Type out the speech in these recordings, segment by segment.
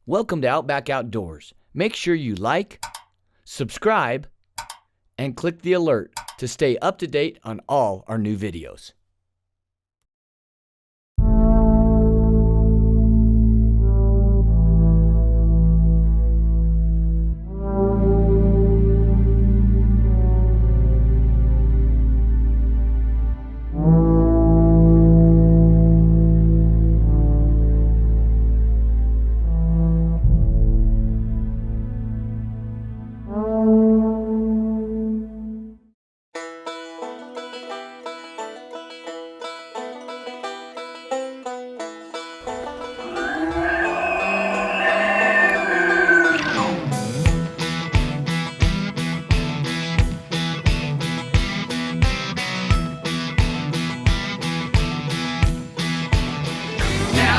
Welcome to Outback Outdoors. Make sure you like, subscribe, and click the alert to stay up to date on all our new videos.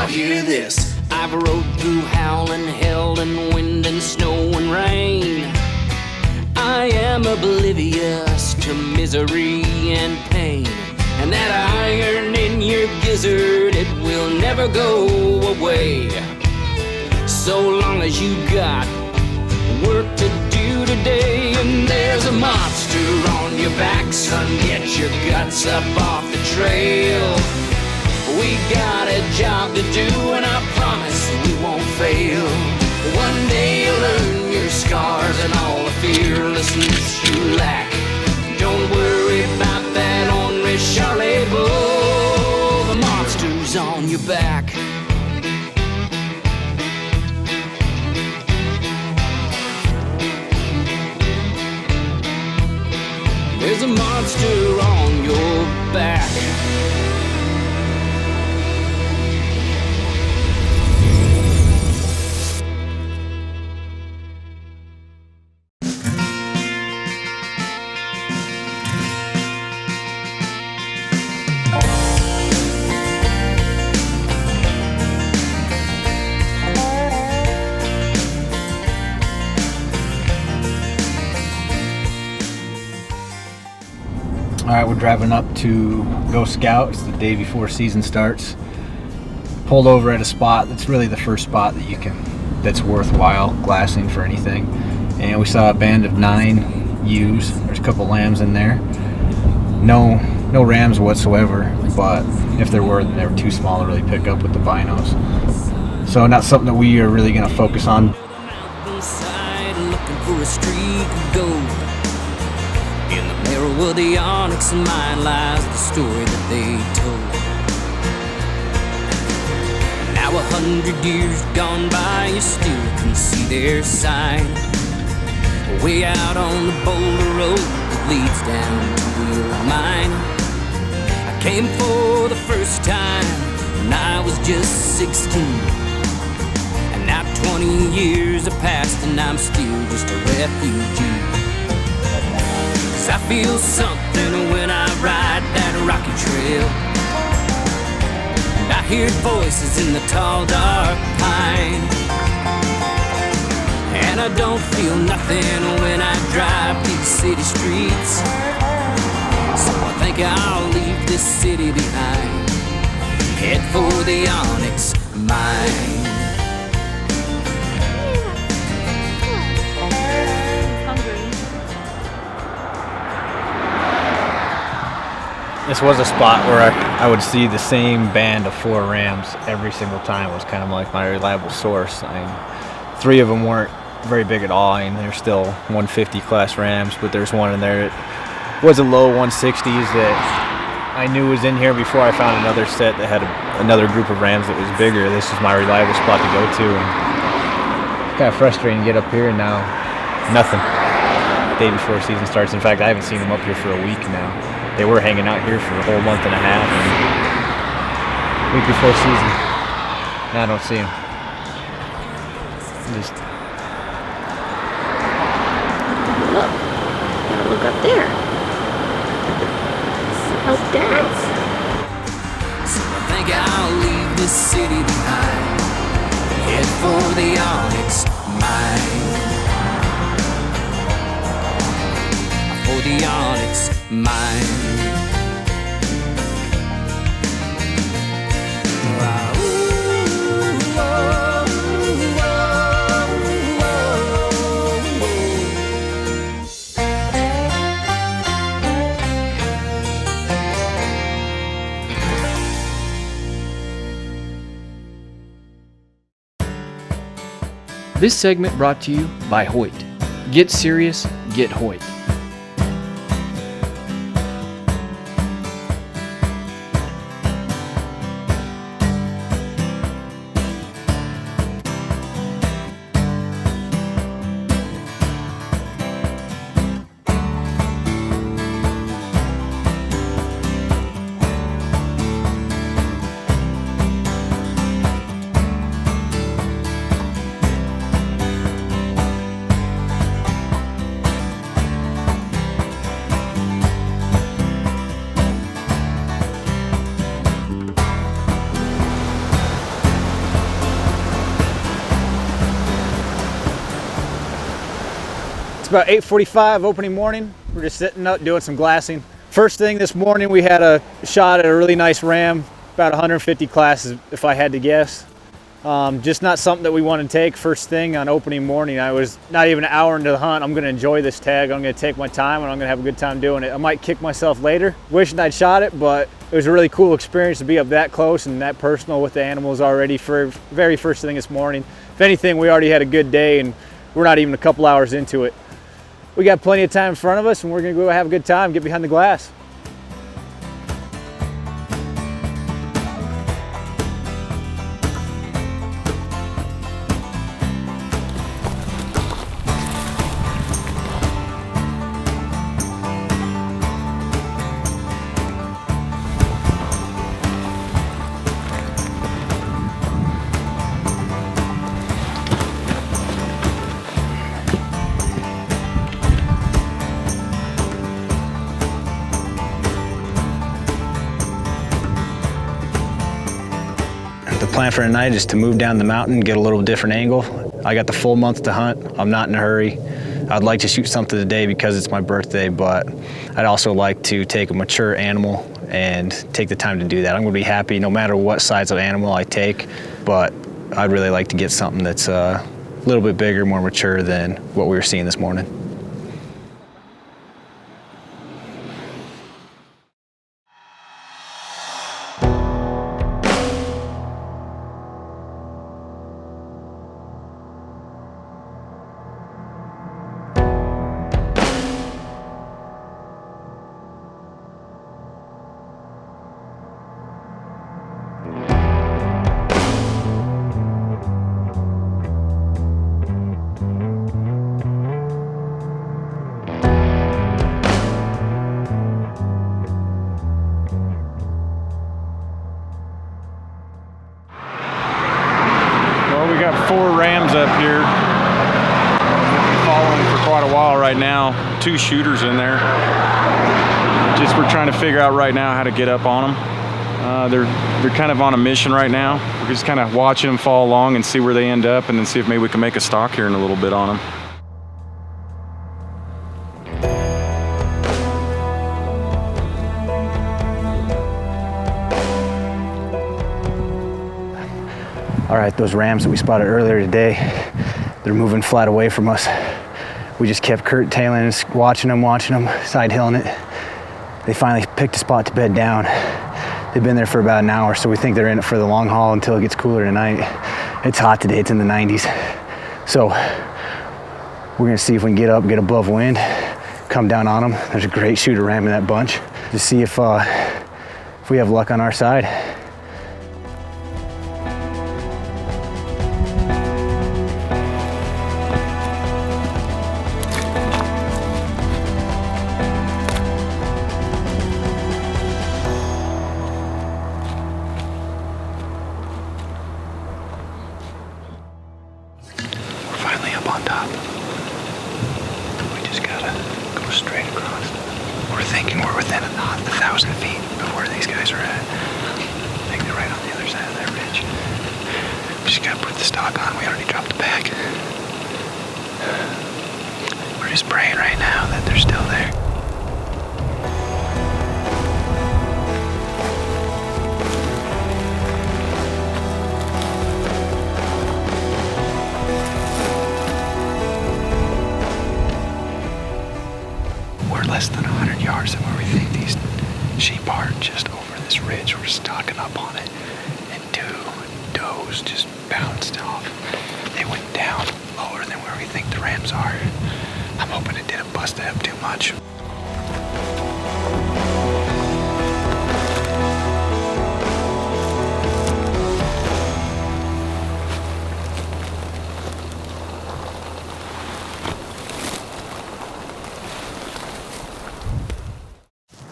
Hear this. I've rode through howling hell and wind and snow and rain. I am oblivious to misery and pain. And that iron in your gizzard, it will never go away. So long as you got work to do today. And there's a monster on your back, son, get your guts up off the trail. We got a job to do, and I promise we won't fail. One day you'll learn your scars and all the fearlessness you lack. Don't worry about that ornery Charlie Bull. The monster's on your back. There's a monster on your back. Alright, we're driving up to go scout. It's the day before season starts. Pulled over at a spot that's really the first spot that's worthwhile glassing for anything. And we saw a band of 9 ewes. There's a couple lambs in there. No rams whatsoever, but if there were, then they were too small to really pick up with the binos. So not something that we are really going to focus on. Looking for a streak of gold. In the mirror of the onyx and mine lies the story that they told. Now 100 years gone by, you still can see their sign. Way out on the boulder road that leads down to your mine. I came for the first time when I was just 16. And now 20 years have passed and I'm still just a refugee. I feel something when I ride that rocky trail. And I hear voices in the tall dark pine. And I don't feel nothing when I drive these city streets. So I think I'll leave this city behind, head for the onyx mine. This was a spot where I would see the same band of 4 rams every single time. It was kind of like my reliable source. 3 of them weren't very big at all. They're still 150 class rams, but there's one in there that was a low 160s that I knew was in here before I found another set that had another group of rams that was bigger. This is my reliable spot to go to. And it's kind of frustrating to get up here and now nothing. Day before season starts. In fact, I haven't seen them up here for a week now. They were hanging out here for a whole month and a half. And week before season, now I don't see them. Just look, gotta look up there. Help dance. So I think I'll leave this city behind, head for the onyx mine. For the onyx mine. Ooh, oh, oh. This segment brought to you by Hoyt. Get serious, get Hoyt. It's about 8:45 opening morning. We're just sitting up doing some glassing. First thing this morning, we had a shot at a really nice ram, about 150 classes if I had to guess. Just not something that we want to take first thing on opening morning. I was not even an hour into the hunt. I'm going to enjoy this tag. I'm going to take my time and I'm going to have a good time doing it. I might kick myself later, wishing I'd shot it, but it was a really cool experience to be up that close and that personal with the animals already for very first thing this morning. If anything, we already had a good day and we're not even a couple hours into it. We got plenty of time in front of us and we're gonna go have a good time, get behind the glass. The plan for tonight is to move down the mountain, get a little different angle. I got the full month to hunt. I'm not in a hurry. I'd like to shoot something today because it's my birthday, but I'd also like to take a mature animal and take the time to do that. I'm gonna be happy no matter what size of animal I take, but I'd really like to get something that's a little bit bigger, more mature than what we were seeing this morning. We got 4 rams up here. We've been following for quite a while right now. 2 shooters in there. Just we're trying to figure out right now how to get up on them. They're kind of on a mission right now. We're just kind of watching them fall along and see where they end up, and then see if maybe we can make a stalk here in a little bit on them. All right, those rams that we spotted earlier today, they're moving flat away from us. We just kept curtailing and watching them, side hilling it. They finally picked a spot to bed down. They've been there for about an hour, so we think they're in it for the long haul until it gets cooler tonight. It's hot today, it's in the 90s. So we're gonna see if we can get up, get above wind, come down on them. There's a great shooter ram in that bunch. Just see if we have luck on our side. Finally up on top. We just gotta go straight across. We're thinking we're within 1,000 feet of where these guys are at. I think they're right on the other side of that ridge. We just gotta put the stock on. We already dropped the bag. We're just praying right now that they're still there. Less than 100 yards of where we think these sheep are, just over this ridge. We're stocking up on it, and 2 does just bounced off. They went down much.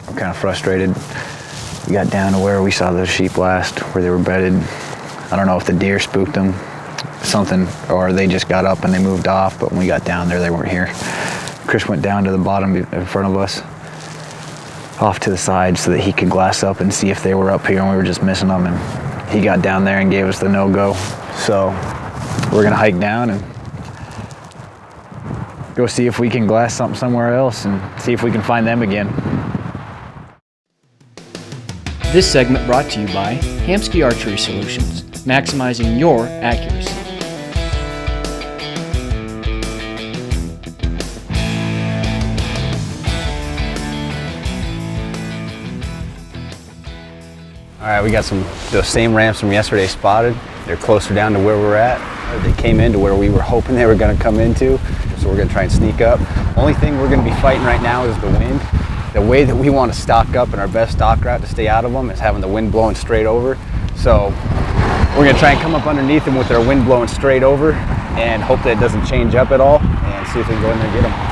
I'm kind of frustrated. We got down to where we saw the sheep last, where they were bedded. I don't know if the deer spooked them, something, or they just got up and they moved off, but when we got down there, they weren't here. Chris went down to the bottom in front of us, off to the side so that he could glass up and see if they were up here, and we were just missing them, and he got down there and gave us the no-go. So we're gonna hike down and go see if we can glass something somewhere else and see if we can find them again. This segment brought to you by Hamsky Archery Solutions, maximizing your accuracy. All right, we got those same rams from yesterday spotted. They're closer down to where we're at. They came into where we were hoping they were gonna come into, so we're gonna try and sneak up. Only thing we're gonna be fighting right now is the wind. The way that we want to stock up and our best stock route to stay out of them is having the wind blowing straight over. So we're gonna try and come up underneath them with our wind blowing straight over and hope that it doesn't change up at all and see if we can go in there and get them.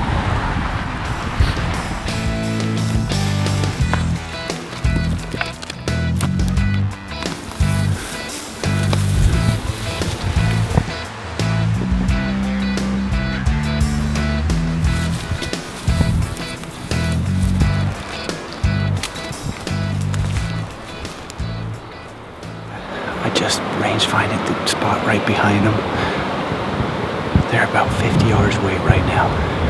I just range finding the spot right behind them. They're about 50 yards away right now.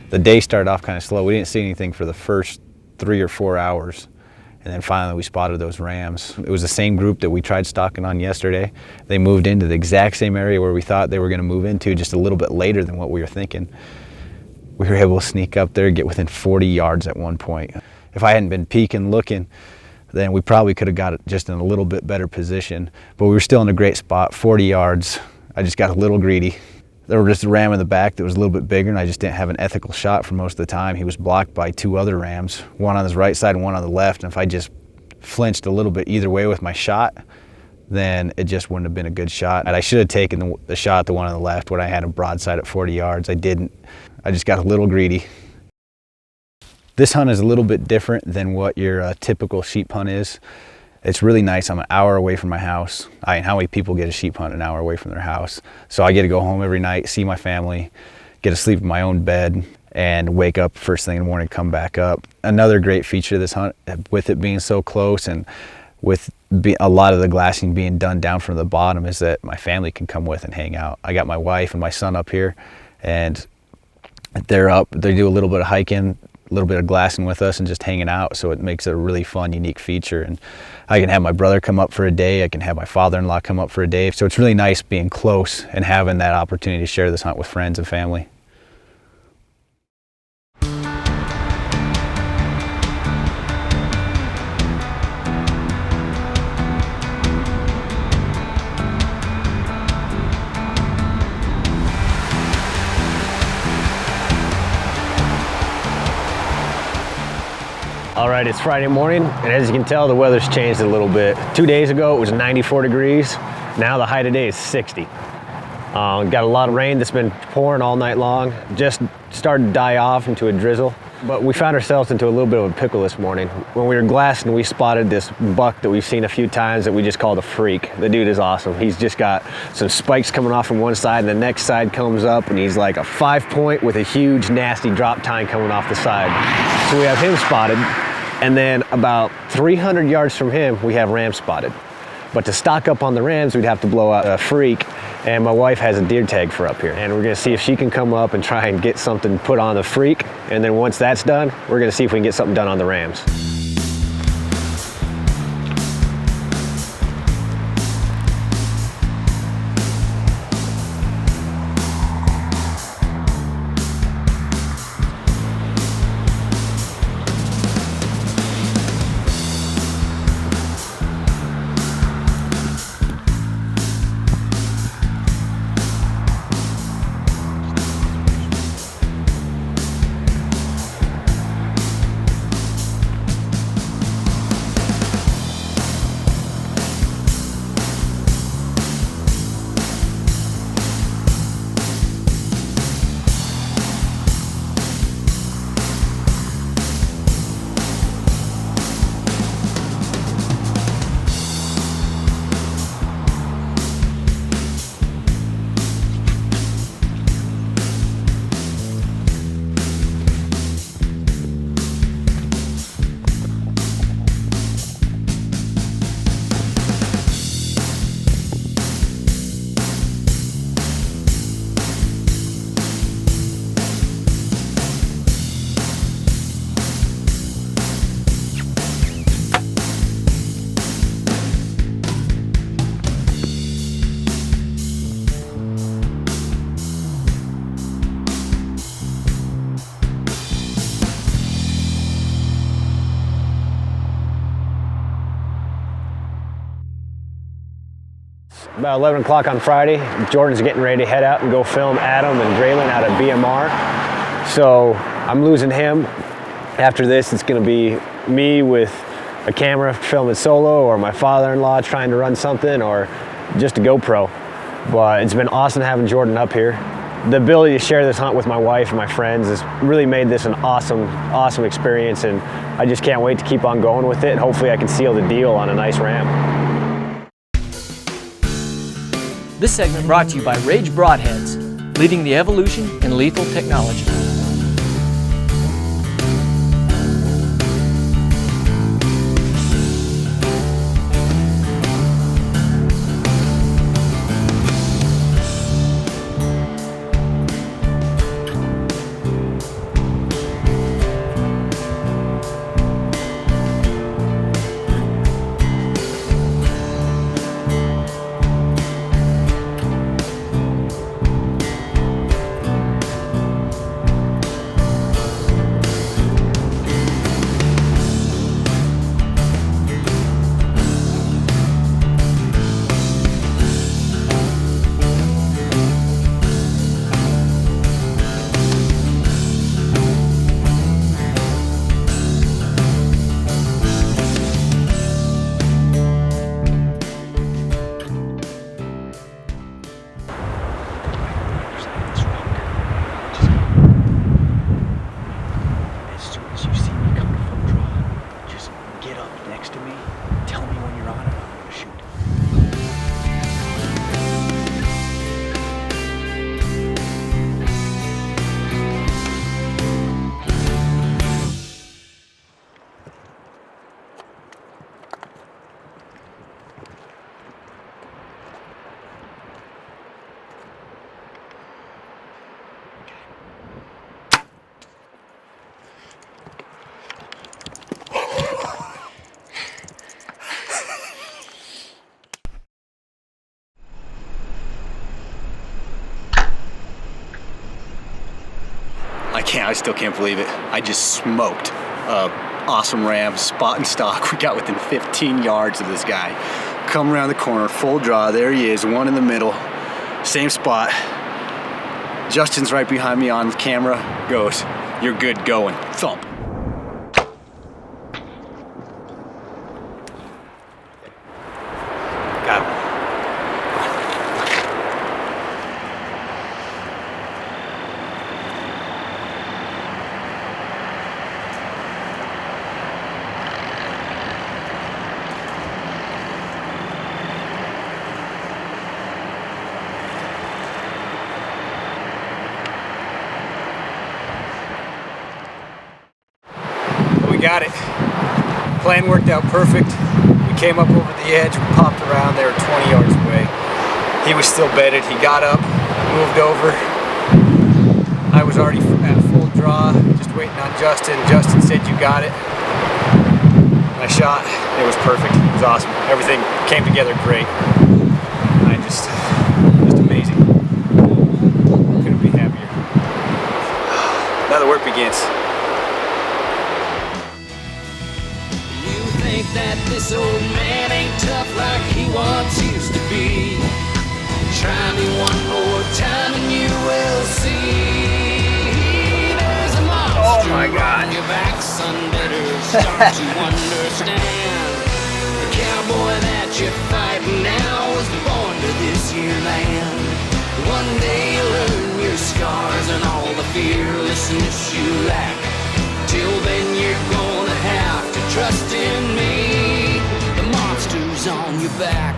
The day started off kind of slow. We didn't see anything for the first 3 or 4 hours. And then finally we spotted those rams. It was the same group that we tried stalking on yesterday. They moved into the exact same area where we thought they were gonna move into, just a little bit later than what we were thinking. We were able to sneak up there, get within 40 yards at one point. If I hadn't been peeking, looking, then we probably could have got it just in a little bit better position. But we were still in a great spot, 40 yards. I just got a little greedy. There was just a ram in the back that was a little bit bigger, and I just didn't have an ethical shot for most of the time. He was blocked by 2 other rams, one on his right side and one on the left. And if I just flinched a little bit either way with my shot, then it just wouldn't have been a good shot. And I should have taken the shot at the one on the left when I had him broadside at 40 yards. I didn't. I just got a little greedy. This hunt is a little bit different than what your typical sheep hunt is. It's really nice. I'm an hour away from my house. How many people get a sheep hunt an hour away from their house? So I get to go home every night, see my family, get to sleep in my own bed, and wake up first thing in the morning, come back up. Another great feature of this hunt, with it being so close and with a lot of the glassing being done down from the bottom, is that my family can come with and hang out. I got my wife and my son up here, and they're up. They do a little bit of hiking, a little bit of glassing with us, and just hanging out. So it makes it a really fun, unique feature. And I can have my brother come up for a day. I can have my father-in-law come up for a day. So it's really nice being close and having that opportunity to share this hunt with friends and family. All right, it's Friday morning, and as you can tell, the weather's changed a little bit. 2 days ago, it was 94 degrees. Now the high today is 60. Got a lot of rain that's been pouring all night long. Just started to die off into a drizzle. But we found ourselves into a little bit of a pickle this morning. When we were glassing, we spotted this buck that we've seen a few times that we just called a freak. The dude is awesome. He's just got some spikes coming off from one side, and the next side comes up, and he's like a 5-point with a huge, nasty drop tine coming off the side. So we have him spotted, and then about 300 yards from him, we have ram spotted. But to stock up on the rams, we'd have to blow out a freak, and my wife has a deer tag for up here. And we're gonna see if she can come up and try and get something put on the freak, and then once that's done, we're gonna see if we can get something done on the rams. About 11 o'clock on Friday, Jordan's getting ready to head out and go film Adam and Draylon out at BMR. So I'm losing him. After this, it's gonna be me with a camera filming solo, or my father-in-law trying to run something, or just a GoPro. But it's been awesome having Jordan up here. The ability to share this hunt with my wife and my friends has really made this an awesome experience, and I just can't wait to keep on going with it, and hopefully I can seal the deal on a nice ram. This segment brought to you by Rage Broadheads, leading the evolution in lethal technology. I still can't believe it. I just smoked a awesome ram, spot and stock. We got within 15 yards of this guy. Come around the corner, full draw, there he is, one in the middle, same spot. Justin's right behind me on camera, goes, "You're good going," thump. Got him. got it. Plan worked out perfect. We came up over the edge, we popped around, they were 20 yards away. He was still bedded. He got up, moved over. I was already at full draw, just waiting on Justin. Justin said, "You got it." I shot. It was perfect. It was awesome. Everything came together great. Just amazing. Couldn't be happier. Now the work begins. You think that this old man ain't tough like he once used to be? Try me one more time and you will see. There's a monster on your back, son, better start to understand. The cowboy that you're fighting now was born to this here land. One day you'll learn your scars and all the fearlessness you lack. Till then you're gonna have to trust in me. The monster's on your back.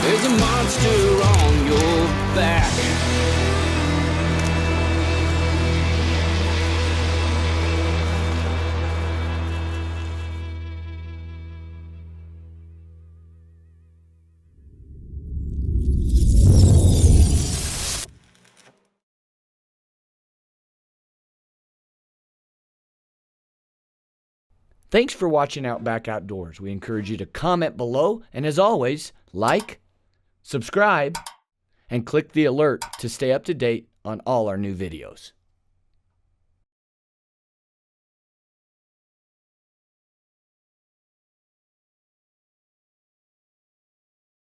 There's a monster on your back. Thanks for watching Outback Outdoors. We encourage you to comment below, and as always, like, subscribe, and click the alert to stay up to date on all our new videos.